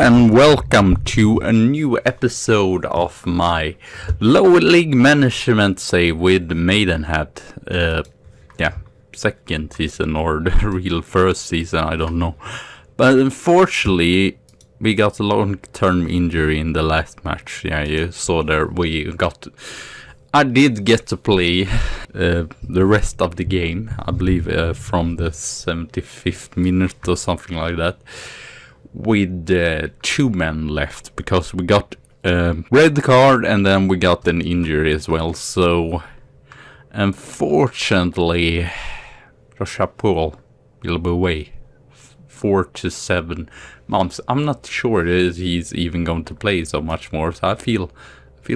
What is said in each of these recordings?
and welcome to a new episode of my lower league management save with Maidenhead. Second season or the real first season, I don't know. But unfortunately, we got a long-term injury in the last match. Yeah, you saw there I did get to play the rest of the game, I believe from the 75th minute or something like that, with 2 men left, because we got a red card and then we got an injury as well. So unfortunately, Paul will be away 4 to 7 months. I'm not sure he's even going to play so much more, so I feel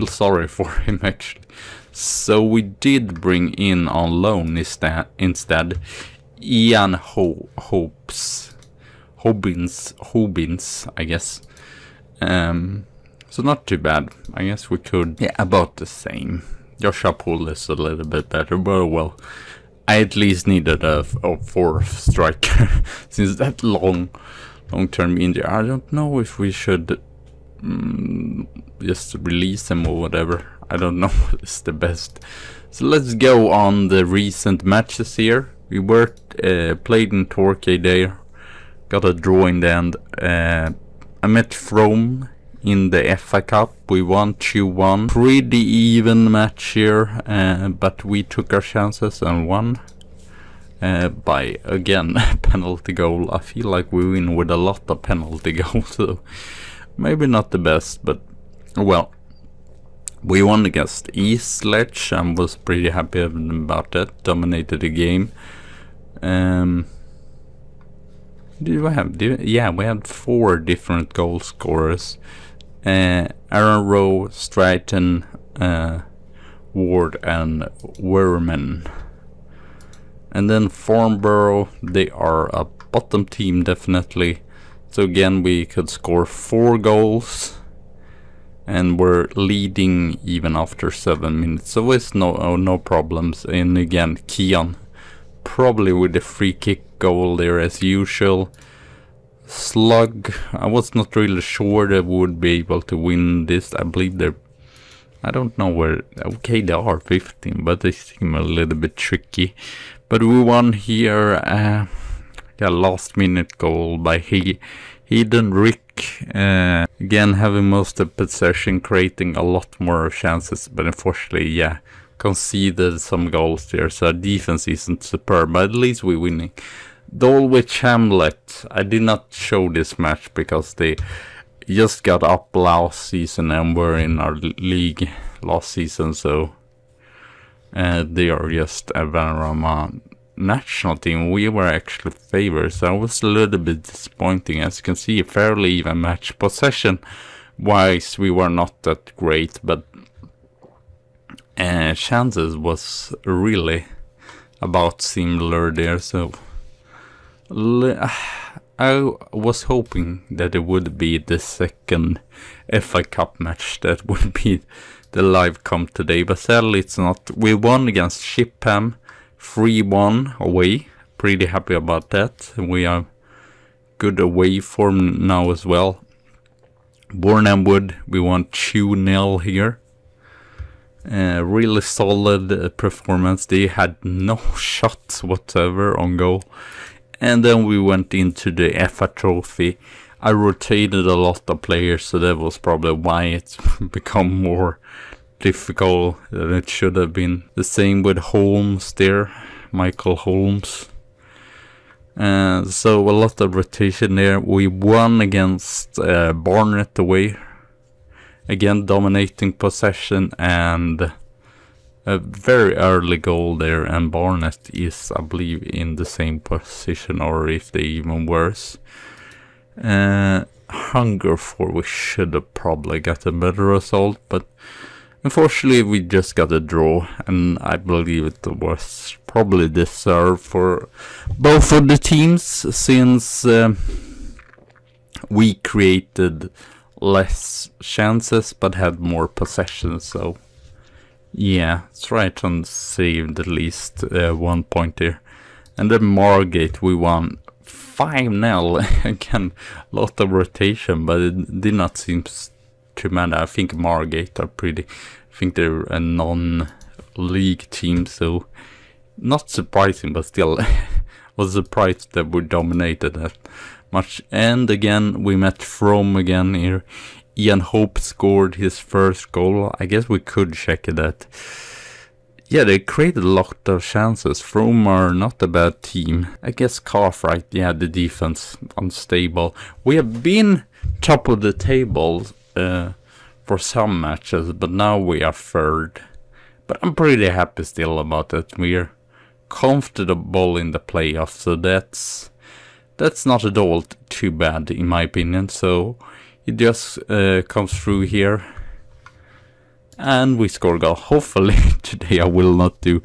sorry for him actually. So we did bring in on loan instead Ian Hobbins, I guess. So not too bad. I guess we could, about the same. Joshua Poole is a little bit better, but well, I at least needed a 4th striker since that long-term injury. I don't know if we should just release him or whatever. I don't know what is the best. So let's go on the recent matches here. We were played in Torquay there. Got a draw in the end. I met Frome in the FA Cup. We won 2-1. Pretty even match here, but we took our chances and won by, again, penalty goal. I feel like we win with a lot of penalty goals, so maybe not the best, but well. We won against Eastledge and was pretty happy about that. Dominated the game. We had 4 different goal scorers. Aaron Rowe, Stratton, Ward and Werman. And then Farnborough, they are a bottom team definitely. So again, we could score 4 goals. And we're leading even after 7 minutes, so it's no problems. And again, Keon, probably with the free kick goal there as usual. Slug, I was not really sure they would be able to win this. I believe I don't know where, okay, they are 15, but they seem a little bit tricky. But we won here, last minute goal by Hidden Rick. Again, having most of the possession, creating a lot more chances, but unfortunately, conceded some goals there, so our defense isn't superb, but at least we're winning. Dulwich Hamlet, I did not show this match because they just got up last season and were in our league last season, so they are just a Vanarama national team. We were actually favored, so it was a little bit disappointing. As you can see, a fairly even match. Possession wise, we were not that great, but chances was really about similar there. So I was hoping that it would be the second FA Cup match that would be the live comp today, but sadly it's not. We won against Shipham 3-1 away. Pretty happy about that. We are good away form now as well. Bournemouth Wood, we won 2-0 here. Really solid performance. They had no shots whatsoever on goal. And then we went into the FA Trophy. I rotated a lot of players, so that was probably why it's become more difficult than it should have been. The same with Holmes there, Michael Holmes. So a lot of rotation there. We won against Barnet away. Again, dominating possession and a very early goal there. And Barnet is, I believe, in the same position, or if they even worse. Hungerford, we should have probably got a better result, but unfortunately we just got a draw, and I believe it was probably deserved for both of the teams, since we created less chances but had more possession. So yeah, Triton saved at least 1 point here. And then Margate, we won 5-0. Again, a lot of rotation, but it did not seem to matter. I think Margate are I think they're a non-league team, so not surprising, but still was surprised that we dominated that much. And again, we met From again here. Ian Hope scored his first goal. I guess we could check that. Yeah, they created a lot of chances. From are not a bad team. I guess Cartwright, yeah, the defense unstable. We have been top of the table for some matches, but now we are third. But I'm pretty happy still about it. We're comfortable in the playoffs, so that's not at all too bad in my opinion. So it just comes through here, and we score a goal. Hopefully today I will not do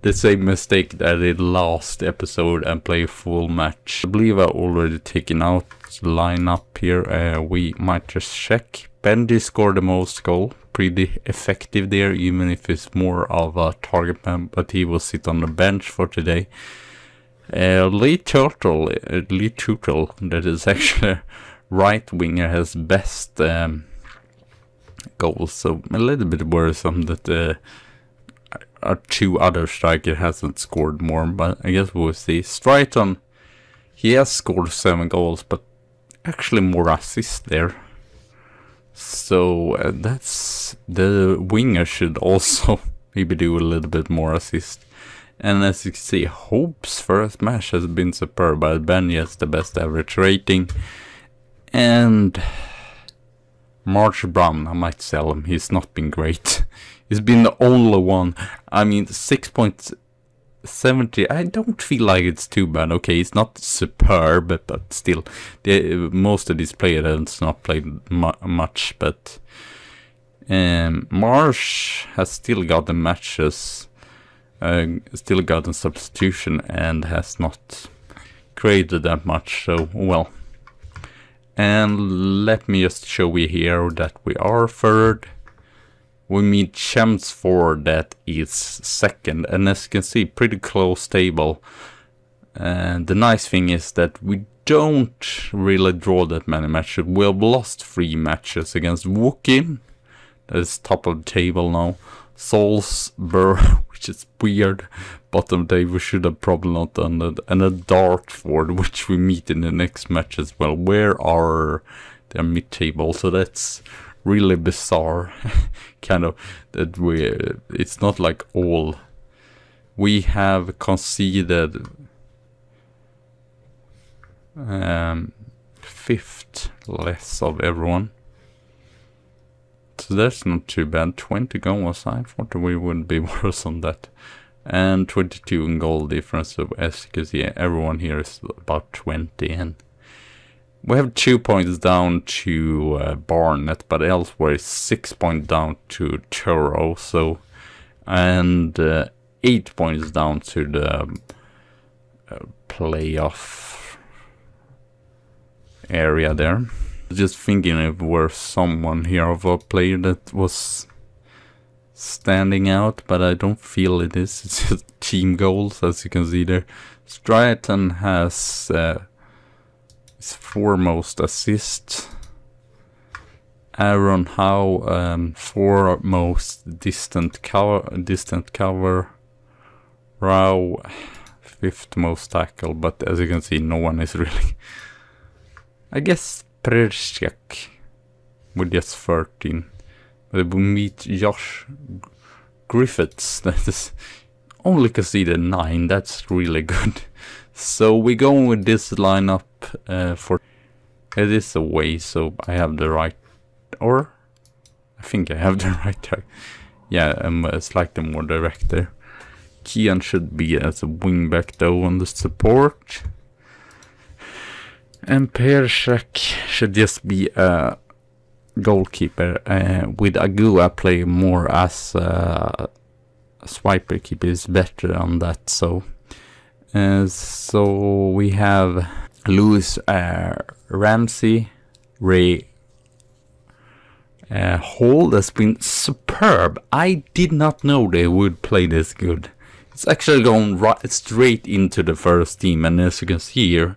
the same mistake that I did last episode and play a full match. I believe I already taken out the lineup here. We might just check. Benji scored the most goal. Pretty effective there, even if it's more of a target man, but he will sit on the bench for today. Lee Turtle, that is actually right winger, has best goals, so a little bit worrisome that our two other striker hasn't scored more, but I guess we'll see. Strighton, he has scored 7 goals, but actually more assists there. So that's the winger should also maybe do a little bit more assist. And as you can see, Hope's first match has been superb, but Benny has the best average rating. And March Brown, I might sell him. He's not been great. He's been the only one. I mean, 6.70. I don't feel like it's too bad. Okay, it's not superb, but still, most of these players have not played much. But Marsh has still got the matches, still got a substitution, and has not created that much. So well. And let me just show you here that we are third. We meet Chelmsford, that is second, and as you can see, pretty close table. And the nice thing is that we don't really draw that many matches. We have lost 3 matches against Wookie, that is top of the table now. Salisbury, which is weird, bottom table, should have probably not done that. And a Dartford, which we meet in the next match as well. Where are their mid-table? So that's really bizarre. Kind of that it's not like all. We have conceded 5th less of everyone. So that's not too bad. 20 goals. I thought we would be worse on that. And 22 in goal difference. So as you can see, everyone here is about 20. And we have 2 points down to Barnet, but elsewhere 6 points down to Truro. So, and 8 points down to the playoff area there. Just thinking if there were someone here of a player that was standing out, but I don't feel it is. It's just team goals, as you can see there. Stratton has his foremost assist. Aaron Howe, foremost distant cover. Rao, 5th most tackle, but as you can see, no one is really. I guess Prerchek with just 13. We meet Josh Griffiths, that is only conceded 9, that's really good. So we're going with this lineup for it is away, so I have the right, or I think I have the right. Yeah, I'm slightly more direct there. Kian should be as a wingback though on the support. And Pershak should just be a goalkeeper, with Agua play more as a swiper keeper, is better on that. So so we have Lewis Ramsey, Ray Hall has been superb. I did not know they would play this good. It's actually going right straight into the first team, and as you can see here,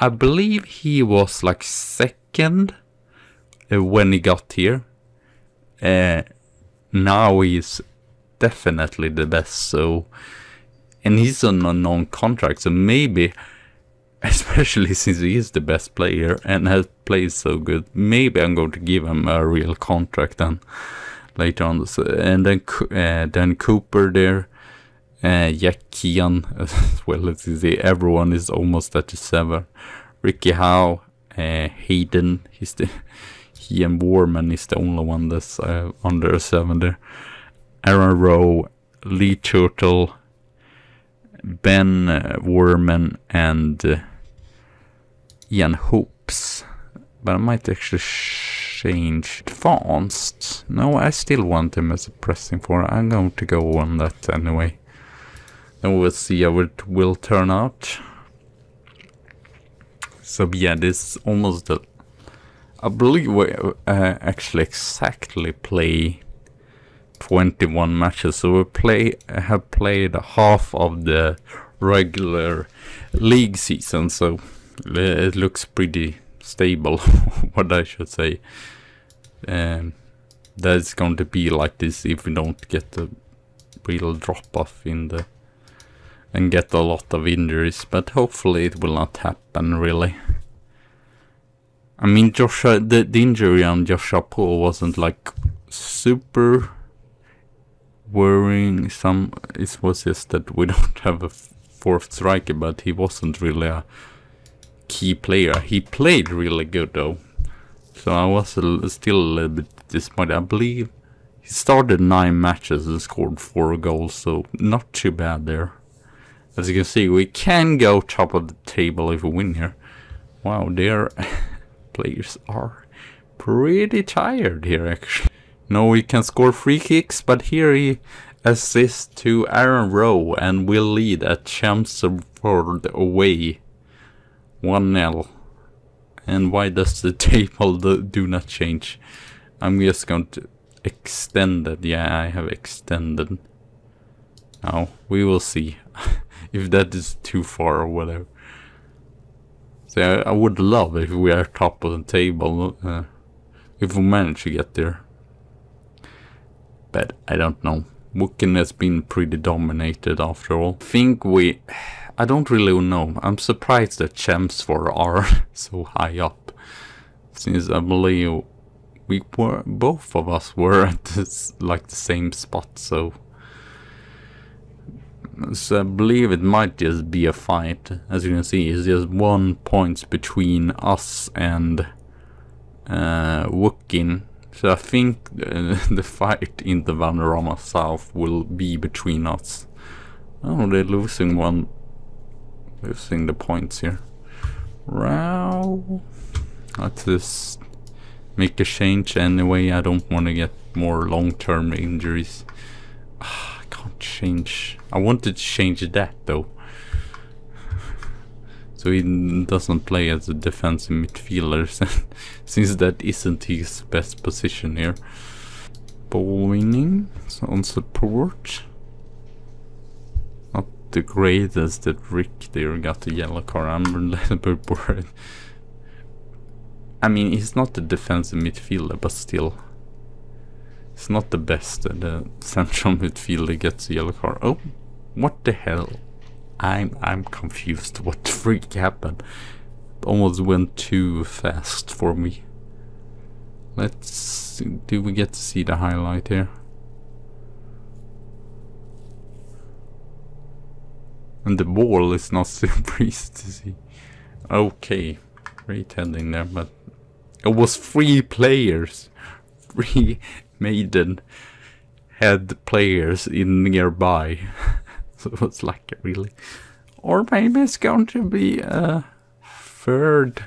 I believe he was like second when he got here. Now he's definitely the best. So, and he's on a non-contract, so maybe, especially since he is the best player and has played so good, maybe I'm going to give him a real contract then later on. So, and then Cooper there, Jack Kean as well. As you see, everyone is almost at the 7. Ricky Howe, Hayden, he and Warman is the only one that's under a 7 there. Aaron Rowe, Lee Turtle, Ben Warman, and Ian Hoops. But I might actually change advanced. No, I still want him as a pressing forward. I'm going to go on that anyway. Then we'll see how it will turn out. So yeah, this is almost the... I believe we actually exactly play 21 matches. So we have played half of the regular league season. So it looks pretty stable, what I should say. That's going to be like this if we don't get a real drop off in the... and get a lot of injuries, but hopefully it will not happen really. I mean, the injury on Joshua Paul wasn't like super worrying. It was just that we don't have a 4th striker, but he wasn't really a key player. He played really good though, so I was still a little bit disappointed. I believe he started 9 matches and scored 4 goals, so not too bad there. As you can see, we can go top of the table if we win here. Wow, their players are pretty tired here actually. No, we can score free kicks, but here he assists to Aaron Rowe and will lead at Chelmsford away 1-0. And why does the table do not change? I'm just going to extend it. Yeah, I have extended. Now, we will see if that is too far or whatever. So I would love if we are top of the table, if we manage to get there. But I don't know. Woken has been pretty dominated after all. I don't really know. I'm surprised that Chelmsford are so high up, since I believe both of us were at this, like the same spot. So I believe it might just be a fight. As you can see, it's just 1 point between us and Woking. So I think the fight in the Vanarama South will be between us. Oh, they're losing the points here. Wow. Let's just make a change anyway. I don't want to get more long-term injuries. I can't change. I wanted to change that though, so he doesn't play as a defensive midfielder, since that isn't his best position here. Ball winning, so on support. Not the greatest that Rick there got a yellow card. I'm a little bit worried. I mean, he's not a defensive midfielder, but still. It's not the best that the central midfielder gets a yellow card. Oh, what the hell? I'm confused. What the freak happened? It almost went too fast for me. Let's see. Do we get to see the highlight here? And the ball is not super easy to see. Okay, great heading there, but it was 3 players. 3 Maidenhead players in nearby. So it was like really, or maybe it's going to be a 3rd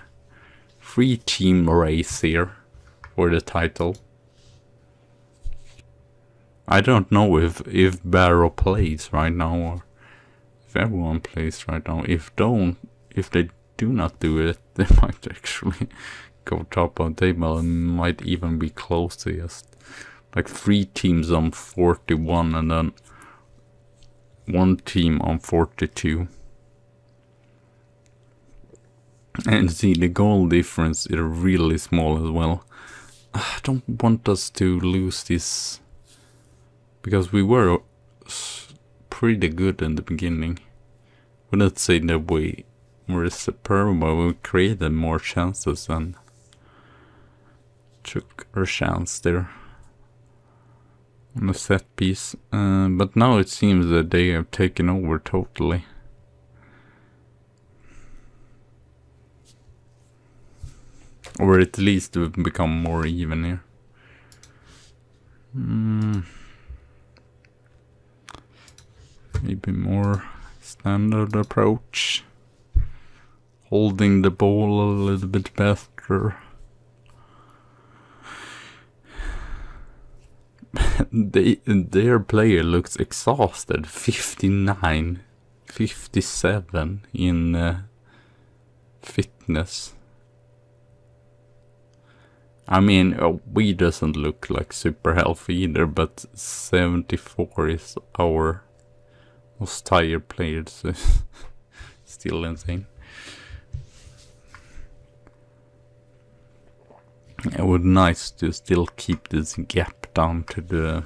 3-team race here for the title. I don't know if Barrow plays right now, or if everyone plays right now. If they do not do it, they might actually go top of the table and might even be close to just like 3 teams on 41 and then 1 team on 42. And see, the goal difference is really small as well. I don't want us to lose this, because we were pretty good in the beginning. Wouldn't say that we were superb, but we created more chances and took our chance there on the set piece. But now it seems that they have taken over totally. Or at least we've become more even here. Maybe more standard approach. Holding the ball a little bit better. Their player looks exhausted. 59, 57 in fitness. I mean, we doesn't look like super healthy either, but 74 is our most tired player, so still insane. It would be nice to still keep this gap down to the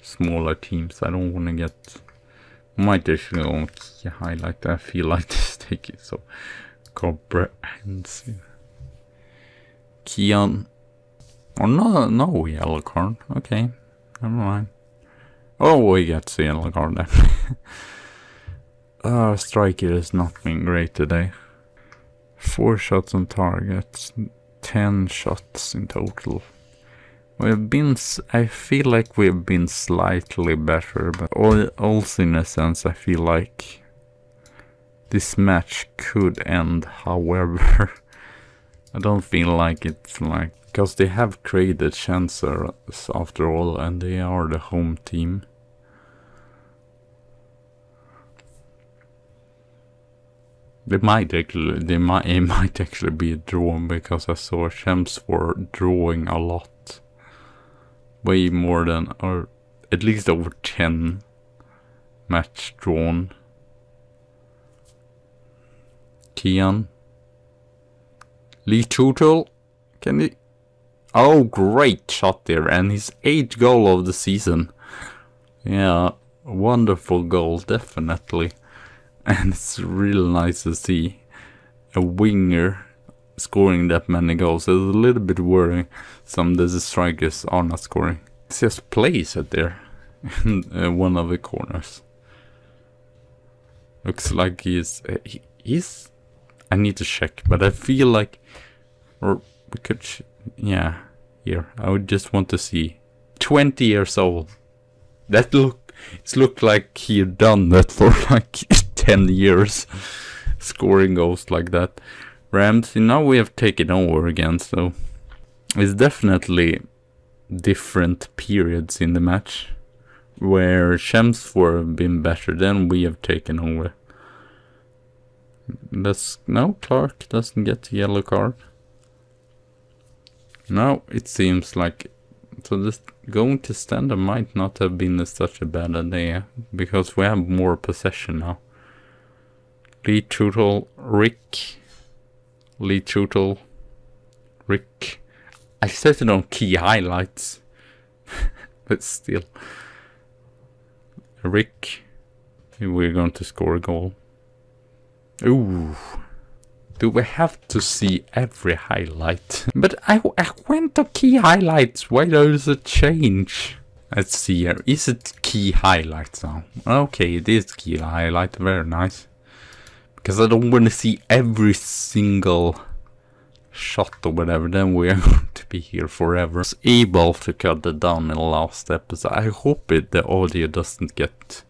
smaller teams. I don't want to get... Might actually on key highlight. I feel like this take is so comprehensive. Kian. Oh, no yellow card. Okay, never mind. Oh, we got the yellow card there. Striker has not been great today. 4 shots on target, 10 shots in total. We've been, I feel like we've been slightly better, but also in a sense I feel like this match could end. However, I don't feel like it's like, because they have created chances after all, and they are the home team. It might actually be a draw, because I saw Chelmsford drawing a lot. Way more than, or at least over 10 match drawn. Kian. Lee Tutel. Can he? Oh, great shot there, and his 8th goal of the season. Yeah, wonderful goal, definitely. And it's really nice to see a winger scoring that many goals. It's a little bit worrying. Some of the strikers are not scoring. It's just plays it there in one of the corners. Looks like he's... I need to check, but I feel like... Or we could... Yeah, here. I would just want to see. 20 years old. It's looked like he had done that for like 10 years. Scoring goals like that. Ramsey, now we have taken over again, so it's definitely different periods in the match. Where Chelmsford have been better, then we have taken over. No, Clark doesn't get the yellow card. No, it seems like... So this going to standard might not have been such a bad idea, because we have more possession now. Lee Tutel, Rick. Lee Tutel, Rick. I set it on key highlights. But still. Rick. We're going to score a goal. Ooh. Do we have to see every highlight? But I went to key highlights. Why does it change? Let's see here. Is it key highlights now? Okay, it is key highlight. Very nice. Because I don't want to see every single shot or whatever. Then we are going to be here forever. I was able to cut it down in the last episode. I hope the audio doesn't get...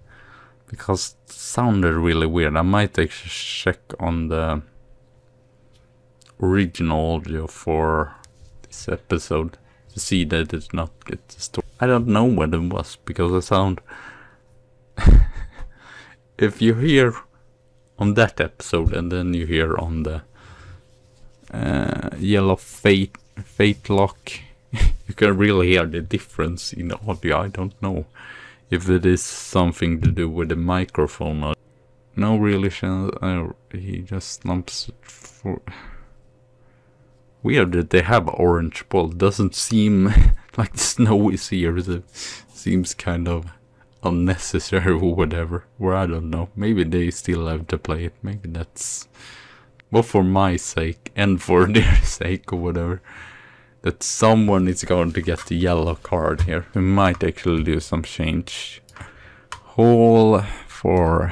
Because it sounded really weird. I might actually check on the original audio for this episode to see that it not get distorted. I don't know what it was, because I sound... If you hear on that episode and then you hear on the Yellow Fate Lock, you can really hear the difference in the audio. I don't know if it is something to do with the microphone or... No really chance. He just slumps for. Weird that they have orange ball. Doesn't seem like the snow is here. It seems kind of unnecessary or whatever. Or I don't know. Maybe they still have to play it. Maybe that's both for my sake and for their sake or whatever. That someone is going to get the yellow card here. We might actually do some change. Hall for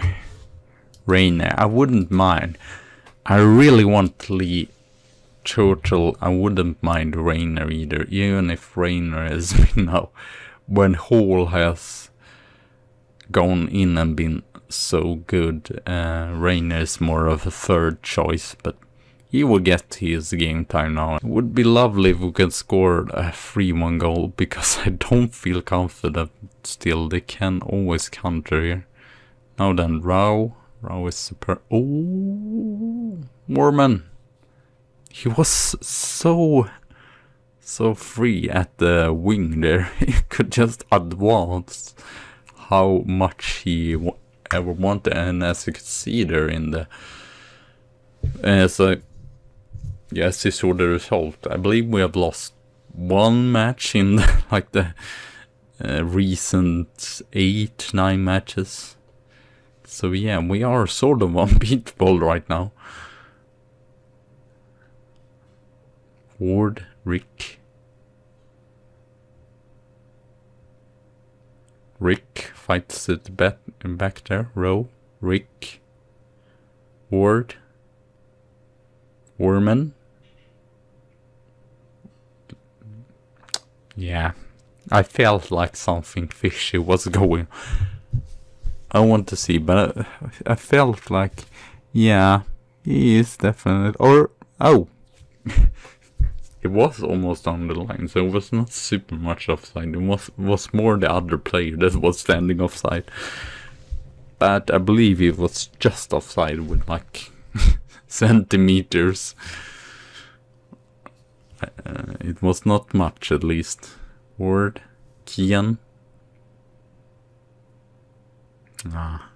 Rainer. I wouldn't mind. I really want Lee. Total, I wouldn't mind Rainer either, even if Rainer has been now, when Hall has gone in and been so good. Rainer is more of a third choice, but he will get his game time now. It would be lovely if we could score a 3-1 goal, because I don't feel confident still. They can always counter here. Now then, Rao is super. Oh, Mormon. He was so free at the wing there. He could just advance how much he ever wanted, and as you could see there in the yes, you saw the result. I believe we have lost one match in the recent 8-9 matches. So yeah, we are sort of unbeatable right now. Ward, Rick fights it back there. Row, Rick, Ward, Worman. Yeah, I felt like something fishy was going. I want to see, but I felt like, yeah, he is definitely, or, oh. It was almost on the line, so it was not super much offside. It was more the other player that was standing offside. But I believe it was just offside with like centimeters. It was not much, at least. Ward, Kian. Ah,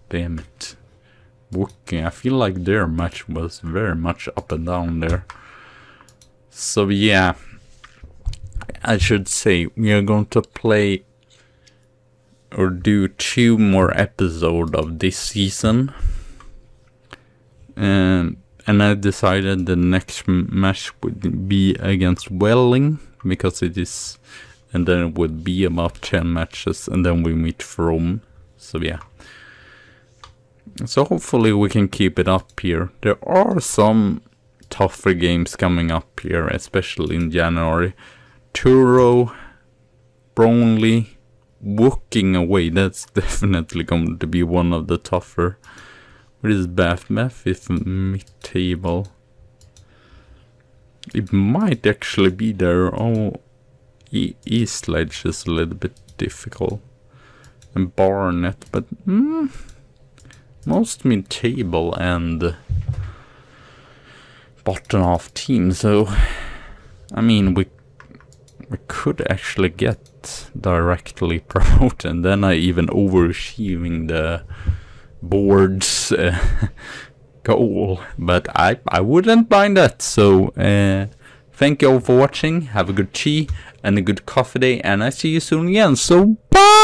damn it. Wookie, I feel like their match was very much up and down there. So yeah, I should say we are going to play or do 2 more episodes of this season. And I decided the next match would be against Welling, because it is, and then it would be about 10 matches, and then we meet From. So yeah. So hopefully we can keep it up here. There are some tougher games coming up here, especially in January. Turo, Brownlee, Wooking away. That's definitely going to be one of the tougher. What is Bath? Bath is mid-table. It might actually be there. Oh, East Ledge is a little bit difficult. And Barnet, but most mid-table and bottom half team. So, I mean, we could actually get directly promoted, and then I even overachieving the board's goal, but I wouldn't mind that. So thank you all for watching. Have a good tea and a good coffee day, and I see you soon again. So bye.